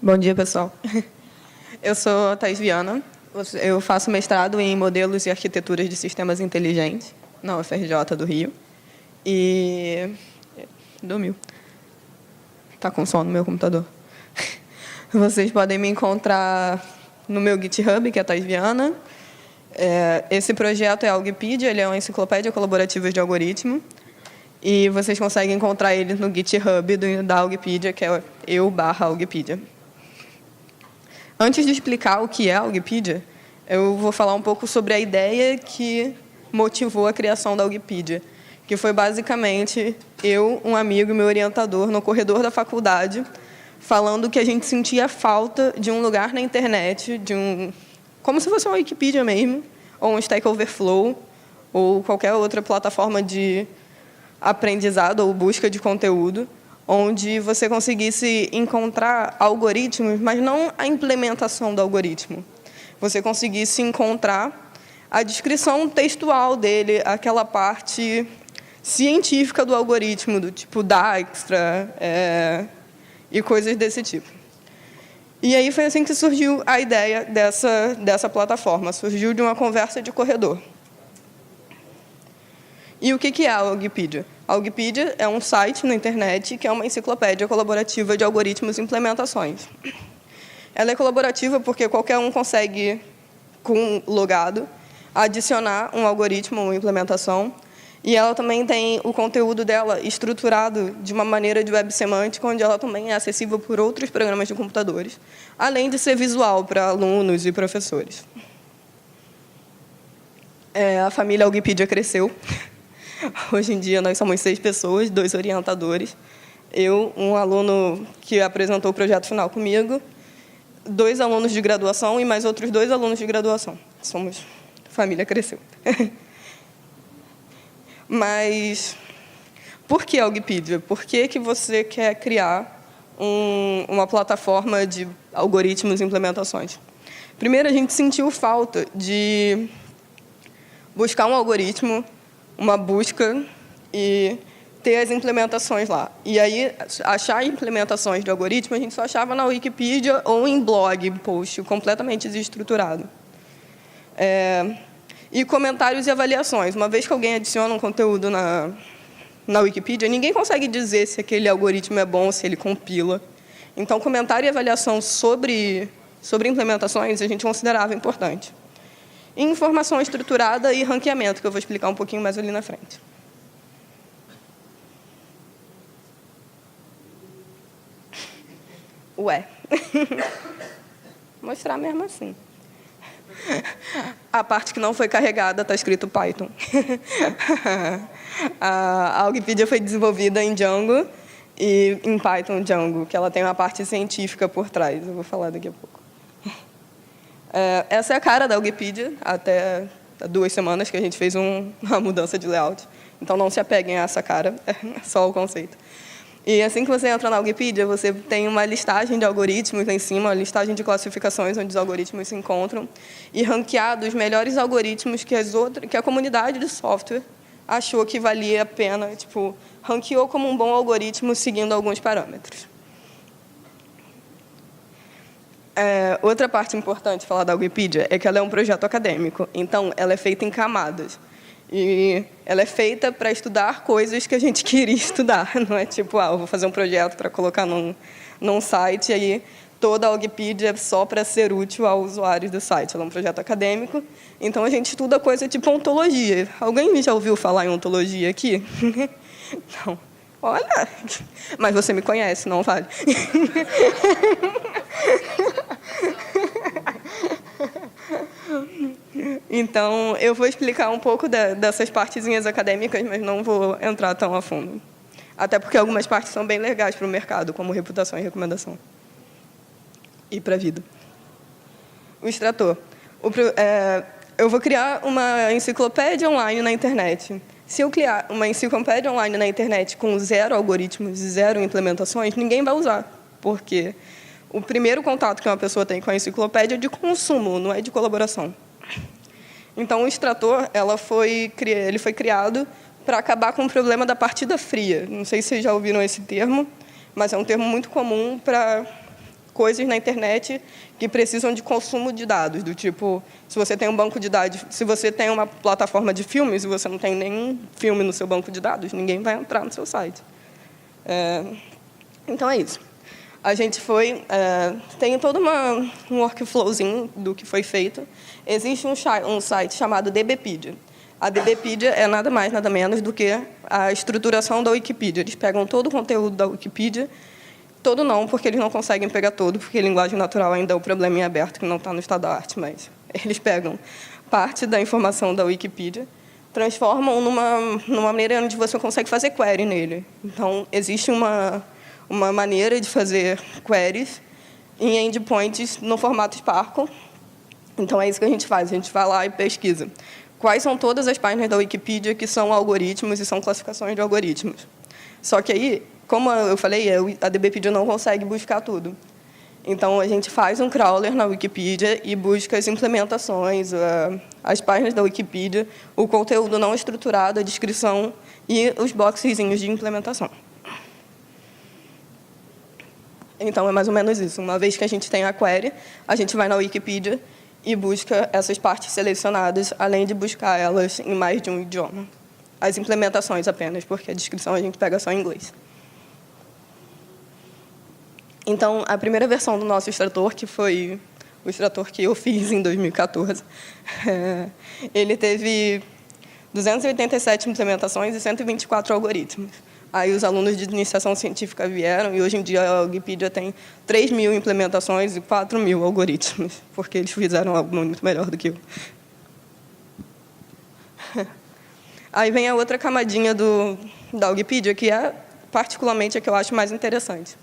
Bom dia, pessoal. Eu sou a Thais Viana. Eu faço mestrado em Modelos e Arquiteturas de Sistemas Inteligentes na UFRJ do Rio. E... dormiu. Está com sono no meu computador. Vocês podem me encontrar no meu GitHub, que é Thais Viana. Esse projeto é a Algopedia, ele é uma enciclopédia colaborativa de algoritmo. E vocês conseguem encontrar ele no GitHub da Algopedia, que é eu/Algopedia. Antes de explicar o que é a Algopedia, eu vou falar um pouco sobre a ideia que motivou a criação da Algopedia, que foi basicamente eu, um amigo e meu orientador no corredor da faculdade, falando que a gente sentia falta de um lugar na internet, como se fosse uma Wikipedia mesmo, ou um Stack Overflow, ou qualquer outra plataforma de aprendizado ou busca de conteúdo, onde você conseguisse encontrar algoritmos, mas não a implementação do algoritmo. Você conseguisse encontrar a descrição textual dele, aquela parte científica do algoritmo, do tipo Dijkstra, e coisas desse tipo. E aí foi assim que surgiu a ideia dessa plataforma. Surgiu de uma conversa de corredor. E o que é a Algopedia? A Algopedia é um site na internet que é uma enciclopédia colaborativa de algoritmos e implementações. Ela é colaborativa porque qualquer um consegue, com logado, adicionar um algoritmo ou uma implementação. E ela também tem o conteúdo dela estruturado de uma maneira de web semântica, onde ela também é acessível por outros programas de computadores, além de ser visual para alunos e professores. A família Algopedia cresceu. Hoje em dia, nós somos 6 pessoas, 2 orientadores, eu, um aluno que apresentou o projeto final comigo, 2 alunos de graduação e mais outros 2 alunos de graduação. A família cresceu. Mas, por que a Algopedia? Por que você quer criar uma plataforma de algoritmos e implementações? Primeiro, a gente sentiu falta de buscar um algoritmo, uma busca e ter as implementações lá. E aí, achar implementações de algoritmo, a gente só achava na Wikipedia ou em blog, post completamente desestruturado. E comentários e avaliações. Uma vez que alguém adiciona um conteúdo na Wikipedia, ninguém consegue dizer se aquele algoritmo é bom, se ele compila. Então, comentário e avaliação sobre implementações a gente considerava importante. Informação estruturada e ranqueamento, que eu vou explicar um pouquinho mais ali na frente. Ué. Mostrar mesmo assim. A parte que não foi carregada está escrito Python. A Algopedia foi desenvolvida em Django e em Python Django, que ela tem uma parte científica por trás. Eu vou falar daqui a pouco. Essa é a cara da Algopedia, até 2 semanas que a gente fez uma mudança de layout. Então, não se apeguem a essa cara, é só o conceito. E assim que você entra na Algopedia, você tem uma listagem de algoritmos lá em cima, uma listagem de classificações onde os algoritmos se encontram, e ranqueado os melhores algoritmos que a comunidade de software achou que valia a pena, ranqueou como um bom algoritmo seguindo alguns parâmetros. Outra parte importante de falar da Algopedia é que ela é um projeto acadêmico, então ela é feita em camadas. E ela é feita para estudar coisas que a gente queria estudar, não é tipo, eu vou fazer um projeto para colocar num site e aí toda a Algopedia é só para ser útil aos usuários do site. Ela é um projeto acadêmico, então a gente estuda coisa tipo ontologia. Alguém já ouviu falar em ontologia aqui? Não. Olha, mas você me conhece, não vale. Então, eu vou explicar um pouco dessas partezinhas acadêmicas, mas não vou entrar tão a fundo. Até porque algumas partes são bem legais para o mercado, como reputação e recomendação. E para a vida. O extrator. Eu vou criar uma enciclopédia online na internet. Se eu criar uma enciclopédia online na internet com 0 algoritmos e 0 implementações, ninguém vai usar, porque o primeiro contato que uma pessoa tem com a enciclopédia é de consumo, não é de colaboração. Então, o extrator ele foi criado para acabar com o problema da partida fria. Não sei se vocês já ouviram esse termo, mas é um termo muito comum para coisas na internet que precisam de consumo de dados, do tipo, se você tem um banco de dados, se você tem uma plataforma de filmes e você não tem nenhum filme no seu banco de dados, ninguém vai entrar no seu site. Então, é isso. A gente tem todo um workflowzinho do que foi feito. Existe um site chamado DBpedia. A DBpedia é nada mais, nada menos do que a estruturação da Wikipedia. Eles pegam todo o conteúdo da Wikipedia, todo não, porque eles não conseguem pegar todo, porque a linguagem natural ainda é o problema em aberto, que não está no estado da arte, mas eles pegam parte da informação da Wikipedia, transformam numa maneira onde você consegue fazer query nele. Então, existe uma maneira de fazer queries em endpoints no formato Sparkle. Então, é isso que a gente faz. A gente vai lá e pesquisa quais são todas as páginas da Wikipedia que são algoritmos e são classificações de algoritmos. Só que aí, como eu falei, a DBpedia não consegue buscar tudo. Então, a gente faz um crawler na Wikipedia e busca as implementações, as páginas da Wikipedia, o conteúdo não estruturado, a descrição e os boxezinhos de implementação. Então, é mais ou menos isso. Uma vez que a gente tem a query, a gente vai na Wikipedia e busca essas partes selecionadas, além de buscar elas em mais de um idioma. As implementações apenas, porque a descrição a gente pega só em inglês. Então, a primeira versão do nosso extrator, que foi o extrator que eu fiz em 2014, ele teve 287 implementações e 124 algoritmos. Aí os alunos de iniciação científica vieram e hoje em dia a Wikipedia tem 3.000 implementações e 4.000 algoritmos, porque eles fizeram algo muito melhor do que eu. Aí vem a outra camadinha da Wikipedia, que é particularmente a que eu acho mais interessante,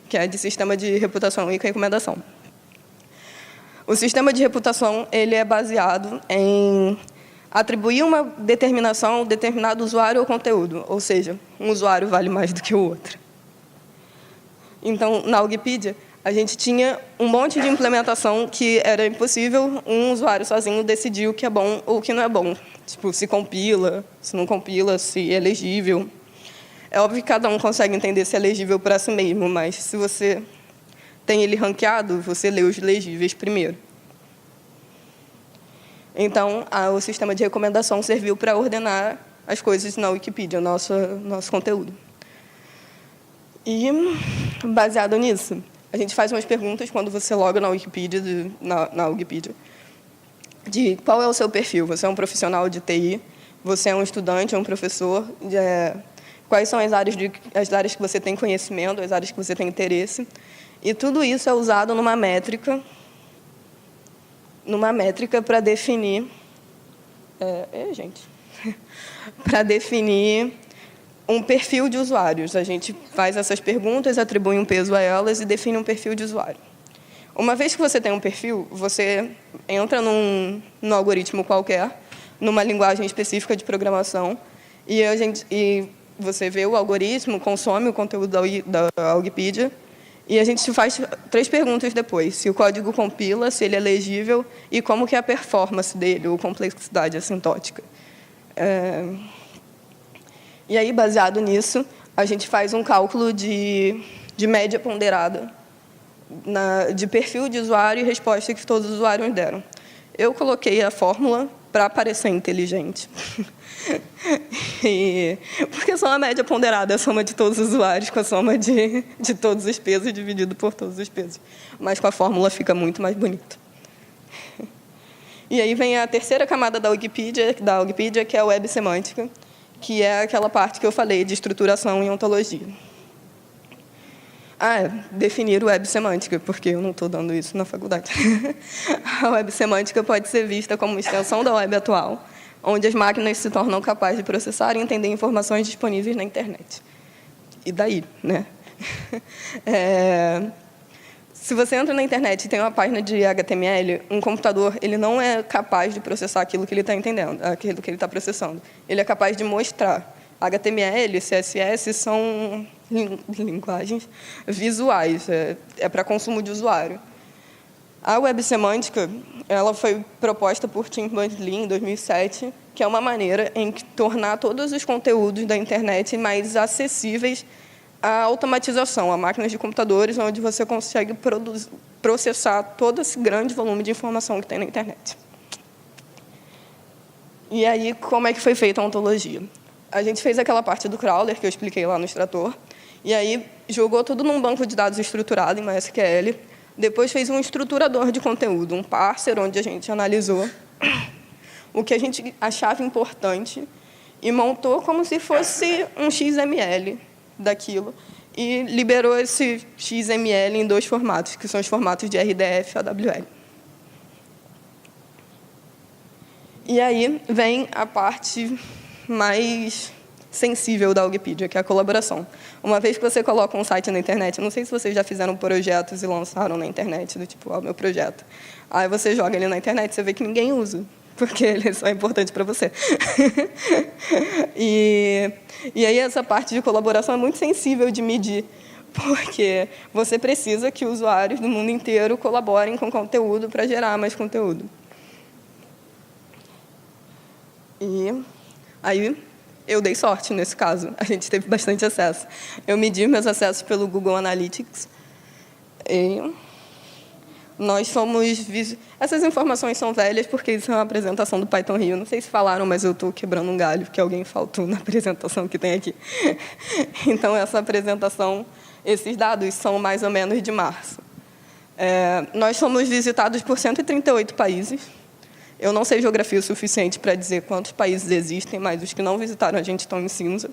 que é de sistema de reputação e recomendação. O sistema de reputação ele é baseado em atribuir uma determinação a um determinado usuário ou conteúdo, ou seja, um usuário vale mais do que o outro. Então, na Wikipedia, a gente tinha um monte de implementação que era impossível um usuário sozinho decidir o que é bom ou o que não é bom. Tipo, se compila, se não compila, se é legível. É óbvio que cada um consegue entender se é legível para si mesmo, mas se você tem ele ranqueado, você lê os legíveis primeiro. Então, o sistema de recomendação serviu para ordenar as coisas na Wikipedia, nosso conteúdo. E, baseado nisso, a gente faz umas perguntas quando você loga na Wikipedia, na Wikipedia, de qual é o seu perfil. Você é um profissional de TI? Você é um estudante, é um professor? Quais são as áreas que você tem conhecimento, as áreas que você tem interesse? E tudo isso é usado numa métrica para definir, para definir um perfil de usuários. A gente faz essas perguntas, atribui um peso a elas e define um perfil de usuário. Uma vez que você tem um perfil, você entra num algoritmo qualquer, numa linguagem específica de programação, e você vê o algoritmo, consome o conteúdo da Wikipedia, e a gente faz 3 perguntas depois: se o código compila, se ele é legível e como que é a performance dele, ou complexidade assintótica. E aí, baseado nisso, a gente faz um cálculo de média ponderada de perfil de usuário e resposta que todos os usuários deram. Eu coloquei a fórmula para parecer inteligente. Porque só a média ponderada é a soma de todos os usuários com a soma de todos os pesos dividido por todos os pesos. Mas com a fórmula fica muito mais bonito. E aí vem a terceira camada da Wikipedia, que é a web semântica, que é aquela parte que eu falei de estruturação e ontologia. Definir web semântica, porque eu não estou dando isso na faculdade. A web semântica pode ser vista como uma extensão da web atual, onde as máquinas se tornam capazes de processar e entender informações disponíveis na internet. E daí, né? Se você entra na internet e tem uma página de HTML, um computador ele não é capaz de processar aquilo que ele está entendendo, aquilo que ele está processando. Ele é capaz de mostrar. HTML, CSS são linguagens visuais, é para consumo de usuário. A web semântica ela foi proposta por Tim Berners-Lee em 2007, que é uma maneira em tornar todos os conteúdos da internet mais acessíveis a automatização, a máquinas de computadores, onde você consegue processar todo esse grande volume de informação que tem na internet. E aí, como é que foi feita a ontologia? A gente fez aquela parte do crawler, que eu expliquei lá no extrator, e aí jogou tudo num banco de dados estruturado em MySQL, depois fez um estruturador de conteúdo, um parser, onde a gente analisou o que a gente achava importante e montou como se fosse um XML daquilo, e liberou esse XML em 2 formatos, que são os formatos de RDF e AWL. E aí vem a parte mais sensível da Wikipedia, que é a colaboração. Uma vez que você coloca um site na internet, não sei se vocês já fizeram projetos e lançaram na internet, do tipo, meu projeto. Aí você joga ele na internet, você vê que ninguém usa, porque ele só é importante para você. E aí essa parte de colaboração é muito sensível de medir, porque você precisa que usuários do mundo inteiro colaborem com conteúdo para gerar mais conteúdo. E aí eu dei sorte nesse caso, a gente teve bastante acesso. Eu medi meus acessos pelo Google Analytics. E nós fomos... Essas informações são velhas porque isso é uma apresentação do Python Rio. Não sei se falaram, mas eu estou quebrando um galho, porque alguém faltou na apresentação que tem aqui. Então, essa apresentação, esses dados são mais ou menos de março. Nós fomos visitados por 138 países. Eu não sei geografia o suficiente para dizer quantos países existem, mas os que não visitaram a gente estão em cinza.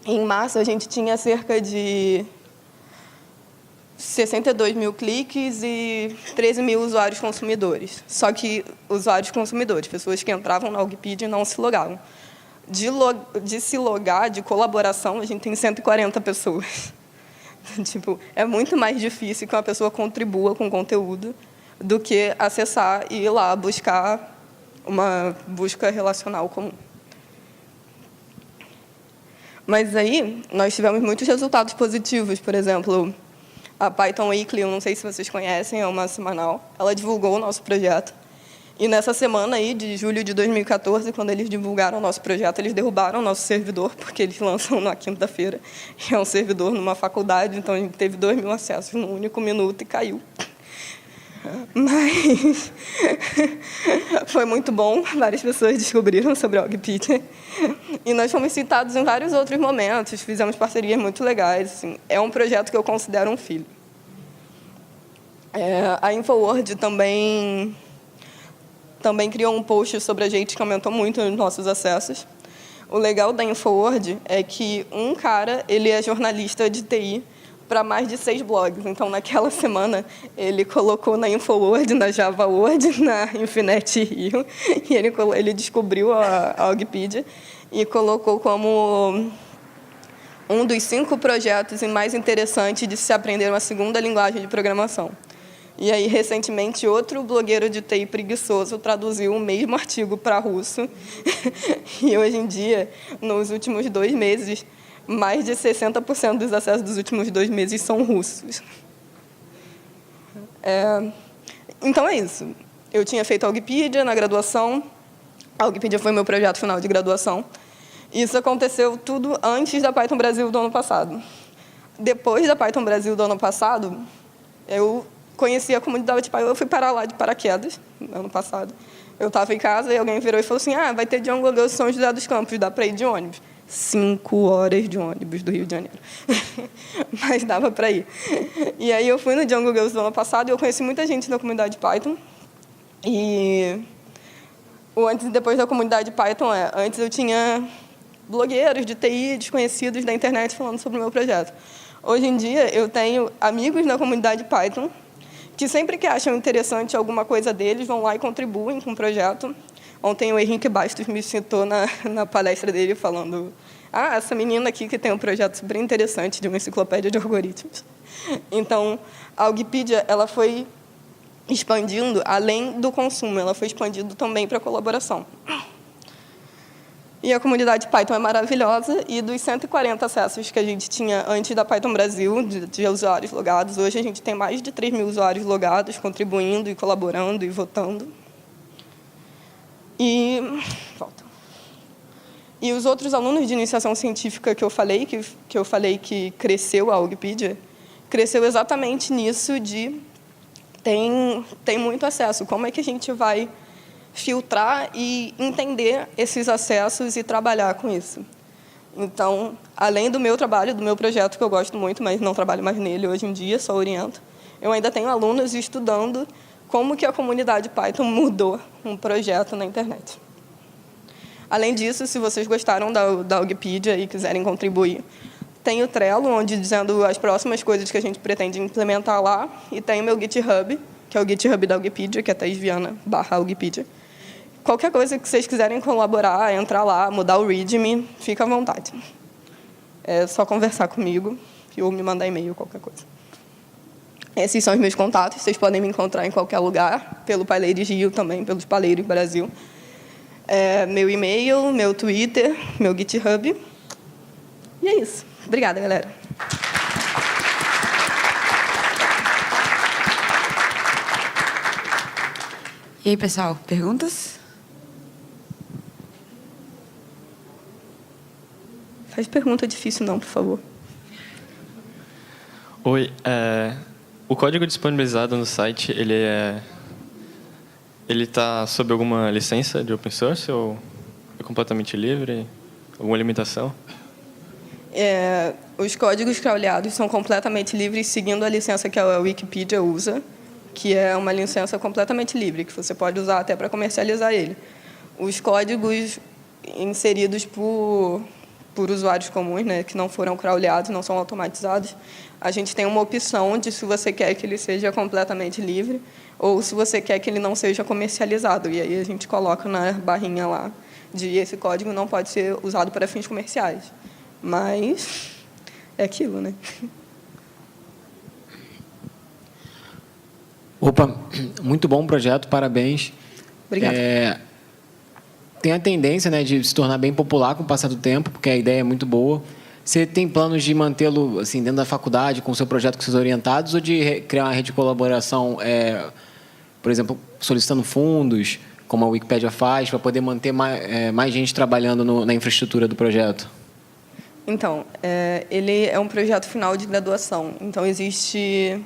Em março, a gente tinha cerca de 62 mil cliques e 13 mil usuários consumidores. Só que usuários consumidores, pessoas que entravam na Wikipedia e não se logavam. De se logar, de colaboração, a gente tem 140 pessoas. Tipo, é muito mais difícil que uma pessoa contribua com conteúdo do que acessar e ir lá buscar uma busca relacional comum. Mas aí, nós tivemos muitos resultados positivos. Por exemplo, a Python Weekly, eu não sei se vocês conhecem, é uma semanal. Ela divulgou o nosso projeto. E nessa semana aí, de julho de 2014, quando eles divulgaram o nosso projeto, eles derrubaram o nosso servidor, porque eles lançam na quinta-feira. É um servidor numa faculdade, então a gente teve 2.000 acessos num único minuto e caiu. Mas foi muito bom, várias pessoas descobriram sobre a Wikipedia. E nós fomos citados em vários outros momentos, fizemos parcerias muito legais. Assim, é um projeto que eu considero um filho. A InfoWord também criou um post sobre a gente que aumentou muito os nossos acessos. O legal da InfoWord é que um cara, ele é jornalista de TI, para mais de 6 blogs. Então, naquela semana, ele colocou na InfoWord, na JavaWord, na Infinite Rio, e ele descobriu a Wikipedia e colocou como um dos 5 projetos mais interessantes de se aprender uma segunda linguagem de programação. E aí, recentemente, outro blogueiro de TI preguiçoso traduziu o mesmo artigo para russo. E, hoje em dia, nos últimos 2 meses, mais de 60% dos acessos dos últimos 2 meses são russos. Então, é isso. Eu tinha feito a Wikipedia na graduação. A Wikipedia foi meu projeto final de graduação. Isso aconteceu tudo antes da Python Brasil do ano passado. Depois da Python Brasil do ano passado, eu conheci a comunidade de Python. Eu fui parar lá de paraquedas, no ano passado. Eu estava em casa e alguém virou e falou assim, vai ter Django Girls São José dos Campos, dá para ir de ônibus. 5 horas de ônibus do Rio de Janeiro. Mas dava para ir. E aí eu fui no Django Girls do ano passado e eu conheci muita gente da comunidade Python. E o antes e depois da comunidade Python antes eu tinha blogueiros de TI, desconhecidos da internet, falando sobre o meu projeto. Hoje em dia eu tenho amigos na comunidade Python que sempre que acham interessante alguma coisa deles, vão lá e contribuem com o projeto. Ontem o Henrique Bastos me citou na palestra dele falando essa menina aqui que tem um projeto super interessante de uma enciclopédia de algoritmos. Então, a Wikipedia ela foi expandindo além do consumo, ela foi expandindo também para a colaboração. E a comunidade Python é maravilhosa, e dos 140 acessos que a gente tinha antes da Python Brasil, de usuários logados, hoje a gente tem mais de 3.000 usuários logados, contribuindo e colaborando e votando. E os outros alunos de iniciação científica que eu falei que cresceu a Wikipedia, cresceu exatamente nisso de tem muito acesso. Como é que a gente vai filtrar e entender esses acessos e trabalhar com isso? Então, além do meu trabalho, do meu projeto, que eu gosto muito, mas não trabalho mais nele hoje em dia, só oriento, eu ainda tenho alunos estudando como que a comunidade Python mudou um projeto na internet. Além disso, se vocês gostaram da Wikipedia e quiserem contribuir, tem o Trello, onde dizendo as próximas coisas que a gente pretende implementar lá, e tem o meu GitHub, que é o GitHub da Wikipedia, que é thaisviana.Wikipedia. Qualquer coisa que vocês quiserem colaborar, entrar lá, mudar o README, fica à vontade. É só conversar comigo ou me mandar e-mail, qualquer coisa. Esses são os meus contatos, vocês podem me encontrar em qualquer lugar, pelo PyLadies Rio também, pelos PyLadies Brasil. Meu e-mail, meu Twitter, meu GitHub. E é isso. Obrigada, galera. E aí, pessoal, perguntas? Faz pergunta difícil não, por favor. Oi, o código disponibilizado no site, ele está sob alguma licença de open source ou é completamente livre? Alguma limitação? Os códigos crawleados são completamente livres, seguindo a licença que a Wikipedia usa, que é uma licença completamente livre, que você pode usar até para comercializar ele. Os códigos inseridos por usuários comuns, né, que não foram crawleados, não são automatizados, a gente tem uma opção de se você quer que ele seja completamente livre ou se você quer que ele não seja comercializado. E aí a gente coloca na barrinha lá de esse código não pode ser usado para fins comerciais. Mas é aquilo, né? Opa, muito bom o projeto, parabéns. Obrigada. Tem a tendência, né, de se tornar bem popular com o passar do tempo, porque a ideia é muito boa. Você tem planos de mantê-lo assim, dentro da faculdade, com o seu projeto, com seus orientados, ou de criar uma rede de colaboração, por exemplo, solicitando fundos, como a Wikipédia faz, para poder manter mais gente trabalhando na infraestrutura do projeto? Então, ele é um projeto final de graduação. Então, existe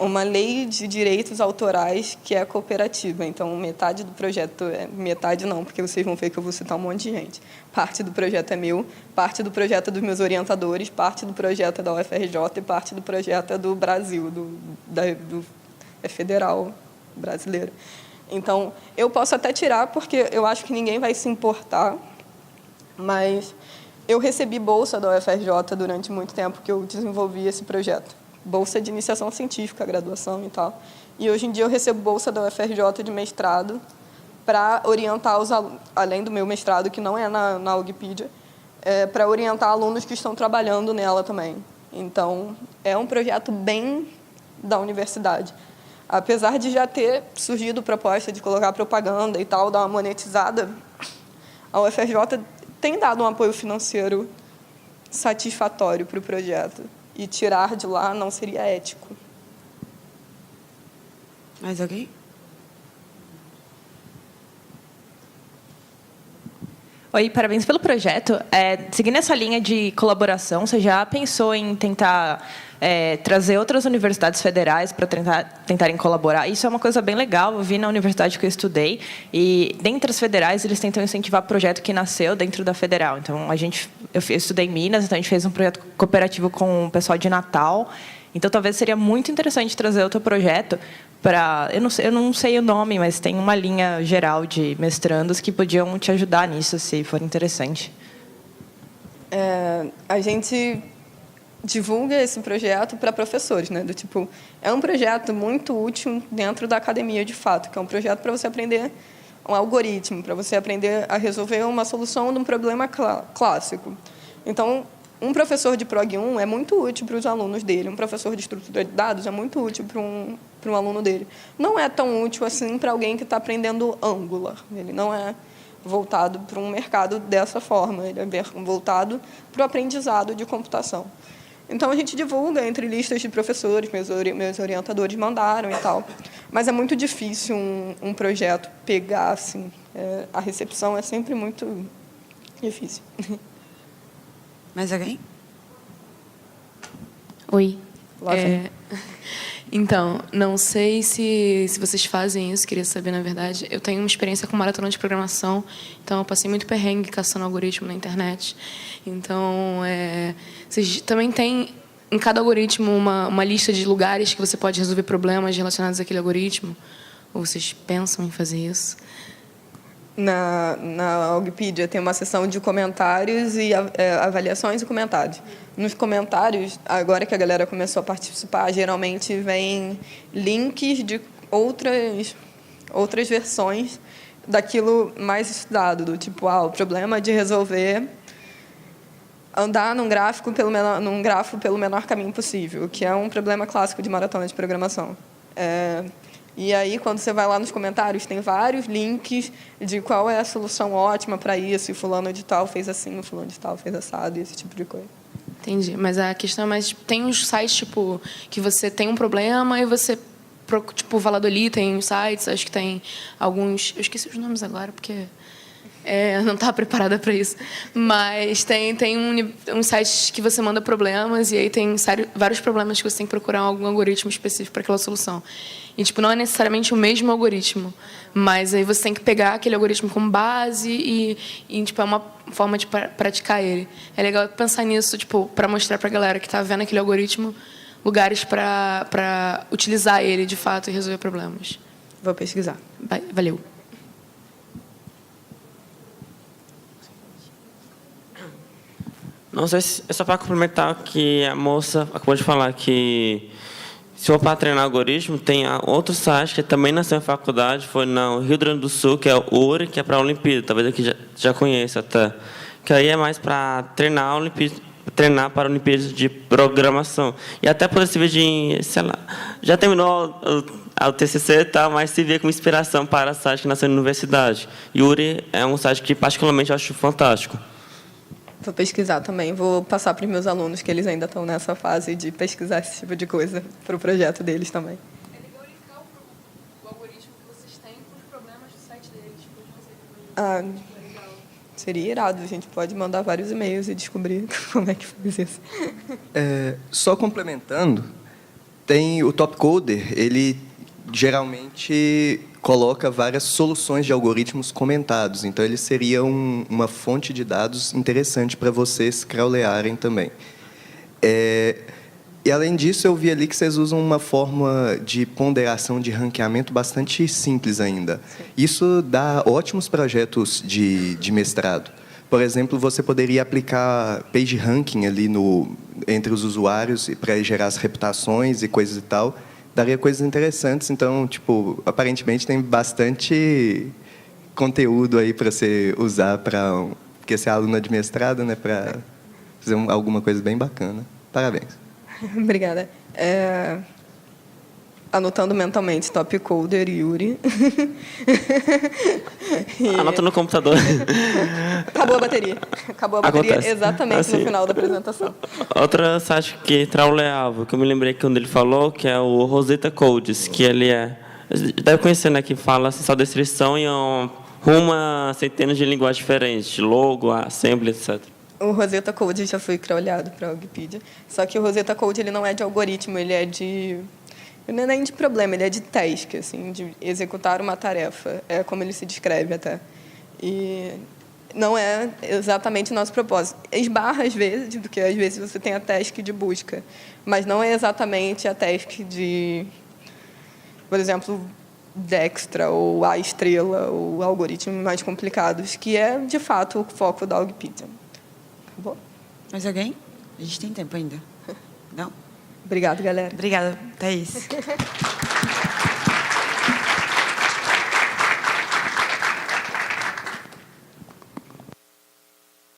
uma lei de direitos autorais que é cooperativa. Então, metade do projeto metade não, porque vocês vão ver que eu vou citar um monte de gente. Parte do projeto é meu, parte do projeto é dos meus orientadores, parte do projeto é da UFRJ e parte do projeto é do Brasil, é federal brasileiro. Então, eu posso até tirar, porque eu acho que ninguém vai se importar, mas eu recebi bolsa da UFRJ durante muito tempo que eu desenvolvi esse projeto. Bolsa de iniciação científica, graduação e tal. E hoje em dia eu recebo bolsa da UFRJ de mestrado para orientar os alunos, além do meu mestrado, que não é na Wikipedia, para orientar alunos que estão trabalhando nela também. Então, é um projeto bem da universidade. Apesar de já ter surgido proposta de colocar propaganda e tal, dar uma monetizada, a UFRJ tem dado um apoio financeiro satisfatório para o projeto. E tirar de lá não seria ético. Mais alguém? Oi, parabéns pelo projeto. Seguindo essa linha de colaboração, você já pensou em tentar trazer outras universidades federais para tentarem colaborar? Isso é uma coisa bem legal. Eu vi na universidade que eu estudei e, dentre as federais, eles tentam incentivar projeto que nasceu dentro da federal. Então, eu estudei em Minas, então a gente fez um projeto cooperativo com o pessoal de Natal. Então, talvez seria muito interessante trazer outro projeto para... Eu não sei o nome, mas tem uma linha geral de mestrandos que podiam te ajudar nisso, se for interessante. A gente divulga esse projeto para professores, né? É um projeto muito útil dentro da academia, de fato, que é um projeto para você aprender um algoritmo, para você aprender a resolver uma solução de um problema clássico. Então, um professor de Prog 1 é muito útil para os alunos dele, um professor de estrutura de dados é muito útil para um aluno dele. Não é tão útil assim para alguém que está aprendendo Angular. Ele não é voltado para um mercado dessa forma, ele é voltado para o aprendizado de computação. Então, a gente divulga entre listas de professores, meus orientadores mandaram e tal. Mas é muito difícil um projeto pegar, assim. A recepção é sempre muito Difícil. Mais alguém? Oi. Lá vem. Então, não sei se vocês fazem isso, queria saber, na verdade. Eu tenho uma experiência com maratona de programação, então eu passei muito perrengue caçando algoritmo na internet. Então, vocês também têm, em cada algoritmo, uma lista de lugares que você pode resolver problemas relacionados àquele algoritmo? Ou vocês pensam em fazer isso? Na Wikipedia tem uma seção de comentários e avaliações e comentários. Nos comentários, agora que a galera começou a participar, geralmente vem links de outras versões daquilo mais estudado, do tipo, o problema de resolver andar num grafo pelo menor caminho possível, que é um problema clássico de maratona de programação. E aí, quando você vai lá nos comentários, tem vários links de qual é a solução ótima para isso, e fulano de tal fez assim, o fulano de tal fez assado, e esse tipo de coisa. Entendi. Mas a questão é mais... Tem uns sites, tipo, que você tem um problema e você... Tipo, o Valladolid tem sites, acho que tem alguns... Eu esqueci os nomes agora, porque... não estava preparada para isso. Mas tem uns sites que você manda problemas e aí tem vários problemas que você tem que procurar algum algoritmo específico para aquela solução. E, tipo, não é necessariamente o mesmo algoritmo, mas aí você tem que pegar aquele algoritmo como base e tipo, é uma forma de praticar ele. É legal pensar nisso, tipo, para mostrar para a galera que está vendo aquele algoritmo lugares para utilizar ele, de fato, e resolver problemas. Vou pesquisar. Valeu. Não sei se é só para complementar que a moça acabou de falar que se for para treinar algoritmo, tem outro site que também nasceu em faculdade, foi no Rio Grande do Sul, que é o URI, que é para a Olimpíada, talvez aqui já conheça até. Que aí é mais para treinar para a Olimpíada de programação. E até poder servir de, sei lá, já terminou o TCC e tal, mas se vê como inspiração para site que nasceu na universidade. E o URI é um site que particularmente eu acho fantástico. Vou pesquisar também. Vou passar para os meus alunos, que eles ainda estão nessa fase de pesquisar esse tipo de coisa para o projeto deles também. É legal linkar o algoritmo que vocês têm com os problemas do site deles. Seria irado. A gente pode mandar vários e-mails e descobrir como é que faz isso. Só complementando, tem o Topcoder, ele geralmente coloca várias soluções de algoritmos comentados. Então, ele seria uma fonte de dados interessante para vocês crawlearem também. E, além disso, eu vi ali que vocês usam uma forma de ponderação de ranqueamento bastante simples ainda. Sim. Isso dá ótimos projetos de mestrado. Por exemplo, você poderia aplicar page ranking ali entre os usuários para gerar as reputações e coisas e tal. Daria coisas interessantes, então, tipo, aparentemente tem bastante conteúdo aí para você usar porque você é aluna de mestrado, né, para fazer alguma coisa bem bacana. Parabéns. Obrigada. Anotando mentalmente, Topcoder e Yuri. Anota no computador. Acabou a bateria. Acontece. Exatamente no final da apresentação. Outra site que trauleava, que eu me lembrei quando ele falou, que é o Rosetta Codes, que ele deve conhecer, né, que fala assim, só descrição em uma centenas de linguagens diferentes, logo, assembly, etc. O Rosetta Code já foi crawlado para a Wikipedia, só que o Rosetta Code ele não é de algoritmo, ele é não é nem de problema, ele é de task, assim, de executar uma tarefa. É como ele se descreve até. E não é exatamente o nosso propósito. Esbarra às vezes, porque às vezes você tem a task de busca, mas não é exatamente a task de, por exemplo, Dijkstra ou A estrela ou algoritmos mais complicados, que é, de fato, o foco da Wikipedia. Acabou? Mais alguém? A gente tem tempo ainda. Não? Obrigada, galera. Obrigada, Thaís.